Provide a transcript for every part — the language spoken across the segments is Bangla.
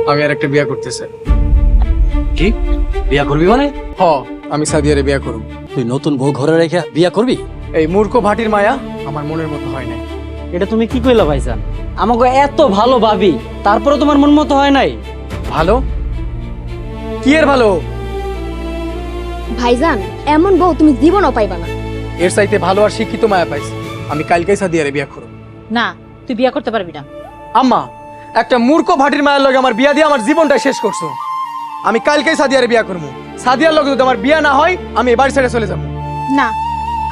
আমি আর একটা বিয়া করতেছে। কি বিয়া করবি মানে? হ, আমি সাদিয়ারে বিয়া করব। তুই নতুন বউ ঘরে রেখে বিয়া করবি? এই মূর্খ ভাটির মায়া আমার মনের মতো হয় নাই। এটা তুমি কি কইলা ভাইজান? আমাকে এত ভালো ভাবি, তারপরে তোমার মন মতো হয় নাই? ভালো? কি এর ভালো? ভাইজান, এমন বউ তুমি জীবনও পাইবা না। এর চাইতে ভালো আর শিক্ষিত মায়া পাইছি। আমি কালকেই সাদিয়ারে বিয়া করব। না, তুই বিয়া করতে পারবি না। আম্মা, একটা মূর্খ ভাটির মায়ের লগে আমার বিয়া দিয়ে আমার জীবনটা শেষ করছো। আমি কালকেই সাদিয়ারে বিয়া করবো। সাদিয়ার লগে যদি আমার বিয়া না হয়, আমি এবার ছেড়ে চলে যাবো। না,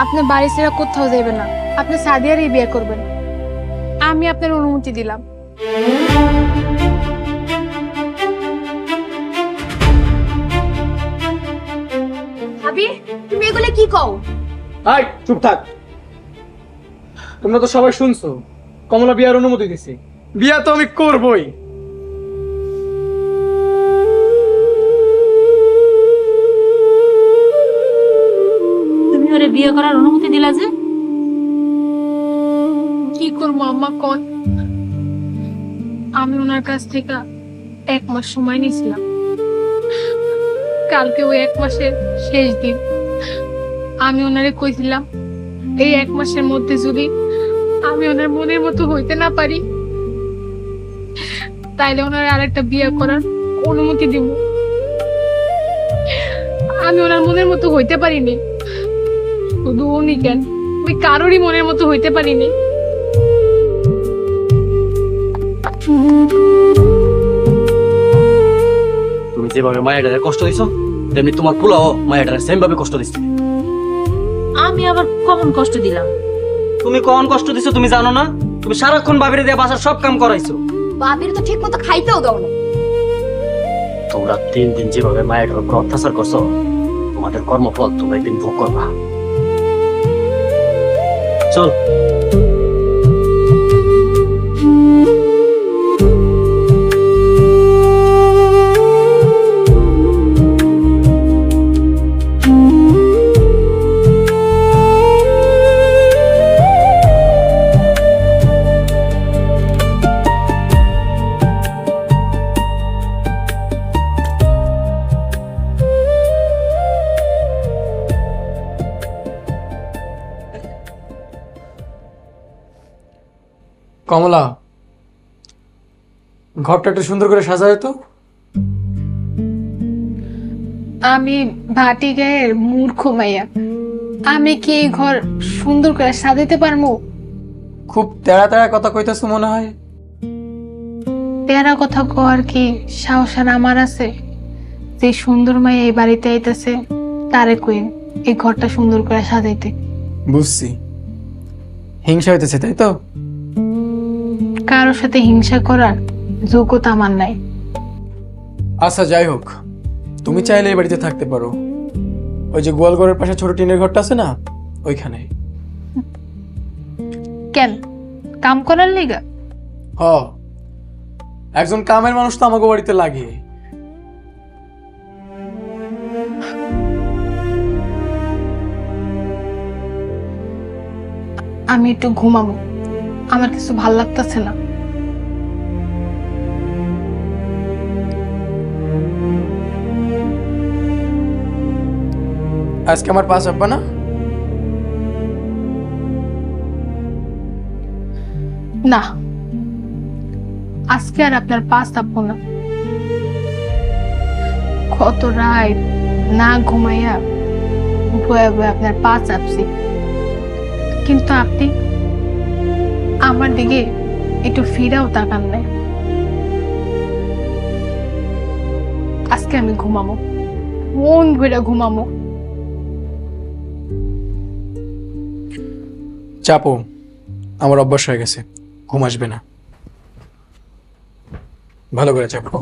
আপনি বাড়ি ছেড়ে কোথাও যাবেন না, আপনি সাদিয়ারই বিয়ে করবেন। আমি আপনার অনুমতি দিলাম। ভাবি, তুমি এগুলো কি কও? আই চুপ থাক। তোমরা তো সবাই শুনছো, কমলা বিয়ার অনুমতি দিছে। বিয়া তো আমি করবই। তুমি ওরে বিয়ে করার অনুমতি দিলা যে? কি করবো আম্মা কোন? আমি ওনার কাছ থেকে 1 মাস সময় নিয়েছিলাম। কালকে ওই 1 মাসের শেষ দিন। আমি ওনারে কইছিলাম, এই 1 মাসের মধ্যে যদি আমি ওনার মনের মতো হইতে না পারি, তাইলে ওনার আরেকটা বিয়ে করার অনুমতি দিব। আমি ওনার মনের মতো হইতে পারিনি। শুধু উনি কেন, আমি কারোরই মনের মতো হইতে পারিনি। তুমি যেভাবে মায়ের কষ্ট দিছো, তেমনি তোমার পোলাও মায়ের সেম ভাবে কষ্ট দিচ্ছে। আমি আবার কখন কষ্ট দিলাম? তুমি কখন কষ্ট দিছো তুমি জানো না? তুমি সারাক্ষণ বাবিরে দিয়ে বাসার সব কাম করাইছো। বাবির তো ঠিক মতো খাইতেও দাও না। তোমরা 3 দিন যেভাবে মায়ের উপর অত্যাচার করছো, তোমাদের কর্মফল তোমরা একদিন ভোগ করবা। চল। কমলা, ঘরটা একটু সুন্দর করে সাজায় তো। আমি ভাটি গায়ের মূর্খ মাইয়া, আমি কি এই ঘর সুন্দর করে সাজাতে পারবো? খুব তেড়া তেড়া কথা কইতাছো মনে হয়। তেরা কথা কর কি সাহস আর আমার আছে? যে সুন্দর মাইয়া এই বাড়িতে আইতাছে, তারে কই এই ঘরটা সুন্দর করে সাজাইতে। বুঝছি, হিংসা হইতেছে তাই তো। কারোর সাথে হিংসা করার যোগ্যতা আমার নাই। আচ্ছা যাই হোক, তুমি চাইলে এই বাড়িতে থাকতে পারো। ওই যে গোয়ালঘরের পাশে ছোট টিনের ঘরটা আছে না, ওইখানে। কেন, কাম করার লিগা? হ, একজন কামের মানুষ তো আমাকে বাড়িতে লাগে। আমি একটু ঘুমাবো, আমার কিছু ভাল লাগতেছে না। আজকে আমার পাস আব্বা না? না, আজকে আর আপনার পাস থাকবো না। কত রাত না ঘুমাইয়া বয়ে বয়ে আপনার পা চাপছি, কিন্তু আপনি আমার দিকে একটু ফিরাও তাকান নাই। আজকে আমি ঘুমাবো, মন ভরে ঘুমাবো। চাপো, আমার অভ্যাস হয়ে গেছে, ঘুম আসবে না। ভালো করে চাপো।